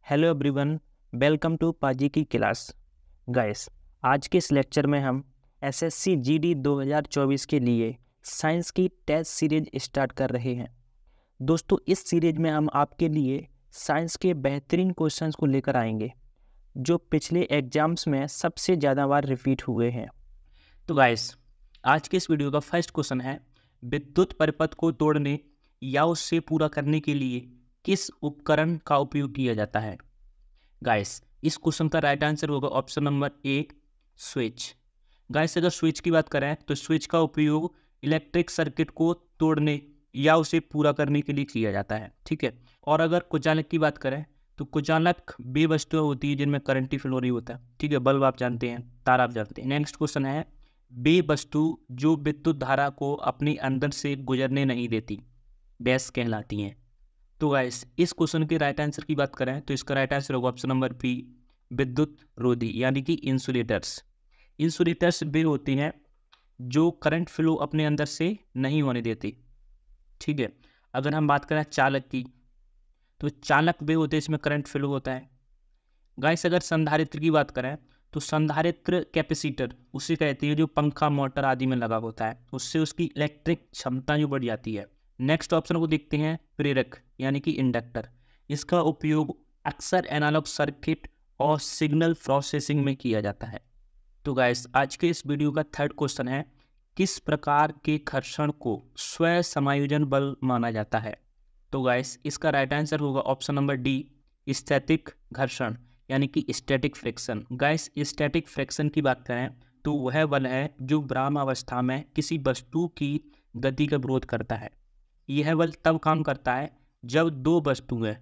Hello everyone, welcome to पाजी की class. Guys, आज के इस लेक्चर में हम एसएससी जीडी 2024 के लिए साइंस की टेस्ट सीरीज स्टार्ट कर रहे हैं। दोस्तों, इस सीरीज में हम आपके लिए साइंस के बेहतरीन क्वेश्चंस को लेकर आएंगे जो पिछले एग्जाम्स में सबसे ज़्यादा बार रिपीट हुए हैं। तो गाइस, आज के इस वीडियो का फर्स्ट क्वेश्चन है, विद्युत परिपथ को तोड़ने या उससे पूरा करने के लिए किस उपकरण का उपयोग किया जाता है? गाइस, इस क्वेश्चन का राइट आंसर होगा option number A, switch. Guys, अगर स्विच की बात करें तो स्विच का उपयोग इलेक्ट्रिक सर्किट को तोड़ने या उसे पूरा करने के लिए किया जाता है, ठीक है। और अगर कुचालक की बात करें तो कुचालक वे वस्तुएं होती है जिनमें करंट ही फ्लो नहीं होता, ठीक है। बल्ब आप जानते हैं, तार आप जानते हैं। नेक्स्ट क्वेश्चन है, वे वस्तु जो विद्युत धारा को अपने अंदर से गुजरने नहीं देती बेस कहलाती हैं। तो गाइस, इस क्वेश्चन के राइट आंसर की बात करें तो इसका राइट आंसर होगा ऑप्शन नंबर बी, विद्युत रोधी यानी कि इंसुलेटर्स। इंसुलेटर्स वे होती हैं जो करंट फ्लो अपने अंदर से नहीं होने देती, ठीक है। अगर हम बात करें चालक की तो चालक वे होते हैं इसमें करंट फ्लो होता है। गाइस, अगर संधारित्र की बात करें तो संधारित्र कैपेसिटर उसे कहते हैं जो पंखा मोटर आदि में लगा होता है, उससे उसकी इलेक्ट्रिक क्षमता जो बढ़ जाती है। नेक्स्ट ऑप्शन को देखते हैं, प्रेरक यानी कि इंडक्टर। इसका उपयोग अक्सर एनालॉग सर्किट और सिग्नल प्रोसेसिंग में किया जाता है। तो गाइस, आज के इस वीडियो का थर्ड क्वेश्चन है, किस प्रकार के घर्षण को स्व समायोजन बल माना जाता है? तो गाइस, इसका राइट आंसर होगा ऑप्शन नंबर डी, स्थैतिक घर्षण यानी कि static friction. Guys, static friction की बात करें तो वह बल है जो विराम अवस्था में किसी वस्तु की गति का विरोध करता है। यह बल तब काम करता है जब दो वस्तुएं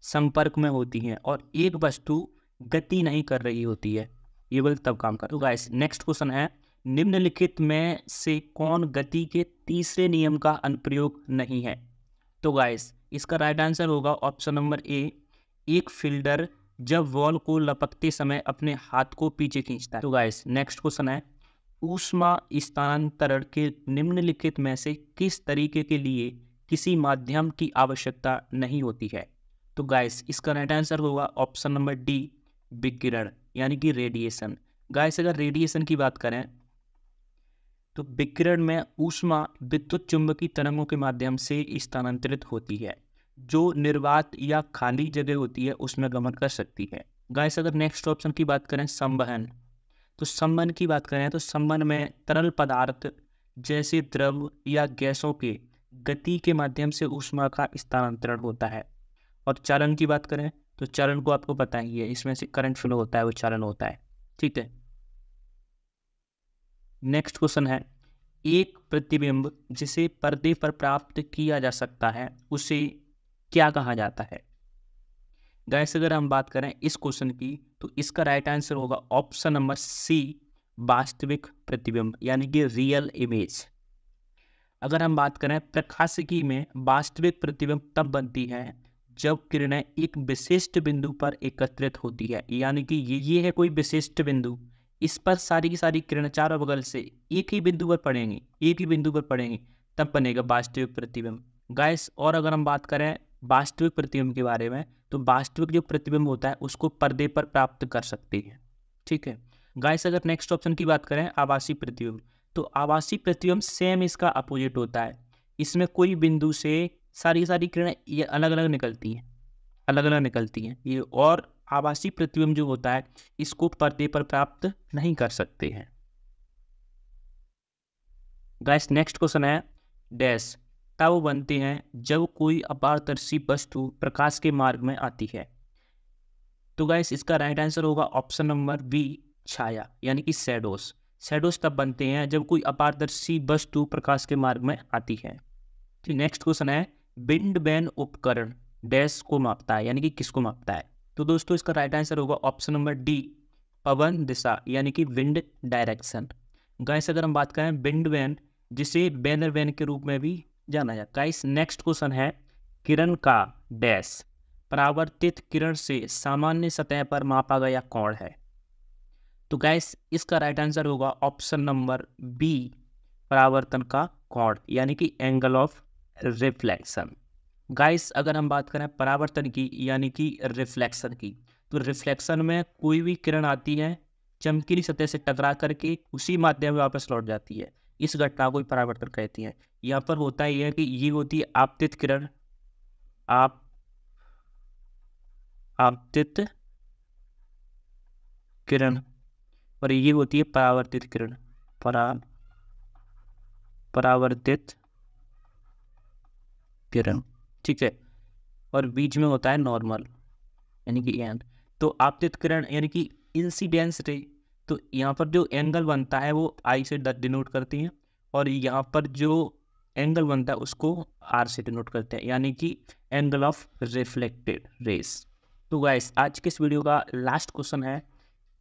संपर्क में होती हैं और एक वस्तु गति नहीं कर रही होती है, ये बल तब काम करता है। तो गाइस, नेक्स्ट क्वेश्चन है, निम्नलिखित में से कौन गति के तीसरे नियम का अनुप्रयोग नहीं है? तो गाइस, इसका राइट आंसर होगा ऑप्शन नंबर ए, एक फील्डर जब बॉल को लपकते समय अपने हाथ को पीछे खींचता है। तो गाइस, नेक्स्ट क्वेश्चन है, ऊष्मा स्थानांतरण के निम्नलिखित में से किस तरीके के लिए किसी माध्यम की आवश्यकता नहीं होती है? तो गाइस, इसका राइट आंसर होगा ऑप्शन नंबर डी, विकिरण यानी कि रेडिएशन। गाइस, अगर रेडिएशन की बात करें तो विकिरण में ऊष्मा विद्युत चुंबकीय तरंगों के माध्यम से स्थानांतरित होती है जो निर्वात या खाली जगह होती है उसमें गमन कर सकती है। गाइस, अगर नेक्स्ट ऑप्शन की बात करें संवहन, तो संवहन की बात करें तो संवहन में तरल पदार्थ जैसे द्रव या गैसों के गति के माध्यम से ऊष्मा का स्थानांतरण होता है। और चालन की बात करें तो चालन को आपको पता ही है, इसमें से करंट फ्लो होता है, वो चालन होता है, ठीक है। नेक्स्ट क्वेश्चन है, एक प्रतिबिंब जिसे पर्दे पर प्राप्त किया जा सकता है उसे क्या कहा जाता है? गाइस, अगर हम बात करें इस क्वेश्चन की तो इसका राइट आंसर होगा ऑप्शन नंबर सी, वास्तविक प्रतिबिंब यानी कि रियल इमेज। अगर हम बात करें प्रकाशिकी में वास्तविक प्रतिबिंब तब बनती है जब किरणें एक विशिष्ट बिंदु पर एकत्रित होती है, यानी कि ये है कोई विशिष्ट बिंदु, इस पर सारी की सारी किरणें चारों बगल से एक ही बिंदु पर पड़ेंगी, तब बनेगा वास्तविक प्रतिबिंब। गाइस, और अगर हम बात करें वास्तविक प्रतिबिंब के बारे में तो वास्तविक जो प्रतिबिंब होता है उसको पर्दे पर प्राप्त कर सकते हैं, ठीक है। गाइस, अगर नेक्स्ट ऑप्शन की बात करें आभासी प्रतिबिंब, तो आभासी प्रतिबिंब सेम इसका अपोजिट होता है। इसमें कोई बिंदु से सारी किरणें ये अलग अलग निकलती हैं ये, और आभासी प्रतिबिंब जो होता है इसको पर्दे पर प्राप्त नहीं कर सकते हैं। गाइस, नेक्स्ट क्वेश्चन है, डैश तब बनते हैं जब कोई अपारदर्शी वस्तु प्रकाश के मार्ग में आती है? तो गाइस, इसका राइट आंसर होगा ऑप्शन नंबर बी, छाया यानी कि शैडोज। शैडोज तब बनते हैं जब कोई अपारदर्शी वस्तु प्रकाश के मार्ग में आती है। तो नेक्स्ट क्वेश्चन है, विंड वैन उपकरण डैश को मापता है यानी कि किसको मापता है? तो दोस्तों, इसका राइट आंसर होगा ऑप्शन नंबर डी, पवन दिशा यानी कि विंड डायरेक्शन। गाइस, अगर हम बात करें विंड वैन जिसे बैनर वैन के रूप में भी जाना जाता है। गाइस, नेक्स्ट क्वेश्चन है, किरण का डैश परावर्तित किरण से सामान्य सतह पर मापा गया कोण है? तो गाइस, इसका राइट आंसर होगा ऑप्शन नंबर बी, परावर्तन का कोण यानी कि एंगल ऑफ रिफ्लेक्शन। गाइस अगर हम बात करें परावर्तन की यानी कि रिफ्लेक्शन की, तो रिफ्लेक्शन में कोई भी किरण आती है, चमकीली सतह से टकरा करके उसी माध्यम में वापस लौट जाती है, इस घटना को ही परावर्तन कहती है। यहाँ पर होता ही है कि ये होती है आपतित किरण, आपतित किरण, और ये होती है परावर्तित किरण, परावर्तित किरण, ठीक है। और बीच में होता है नॉर्मल यानी कि एंड। तो आपतित किरण यानी कि इंसिडेंस रे, तो यहाँ पर जो एंगल बनता है वो आई से डिनोट करती हैं, और यहाँ पर जो एंगल बनता है उसको आर से डिनोट करते हैं, यानी कि एंगल ऑफ रिफ्लेक्टेड रेस। तो गाइस आज के इस वीडियो का लास्ट क्वेश्चन है,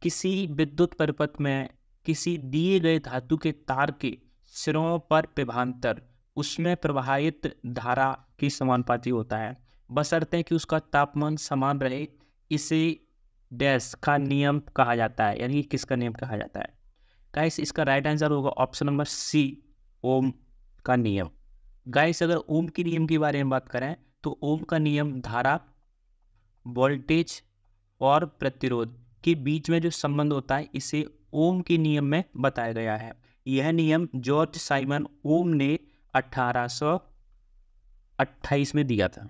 किसी विद्युत परिपथ में किसी दिए गए धातु के तार के सिरों पर विभवांतर उसमें प्रवाहित धारा के समानुपाती होता है, बशर्ते कि उसका तापमान समान रहे, इसे डैश का नियम कहा जाता है, यानी कि किसका नियम कहा जाता है। गाइस इसका राइट आंसर होगा ऑप्शन नंबर सी, ओम का नियम। गाइस अगर ओम के नियम के बारे में बात करें तो ओम का नियम धारा, वोल्टेज और प्रतिरोध के बीच में जो संबंध होता है इसे ओम के नियम में बताया गया है। यह नियम जॉर्ज साइमन ओम ने 1828 में दिया था।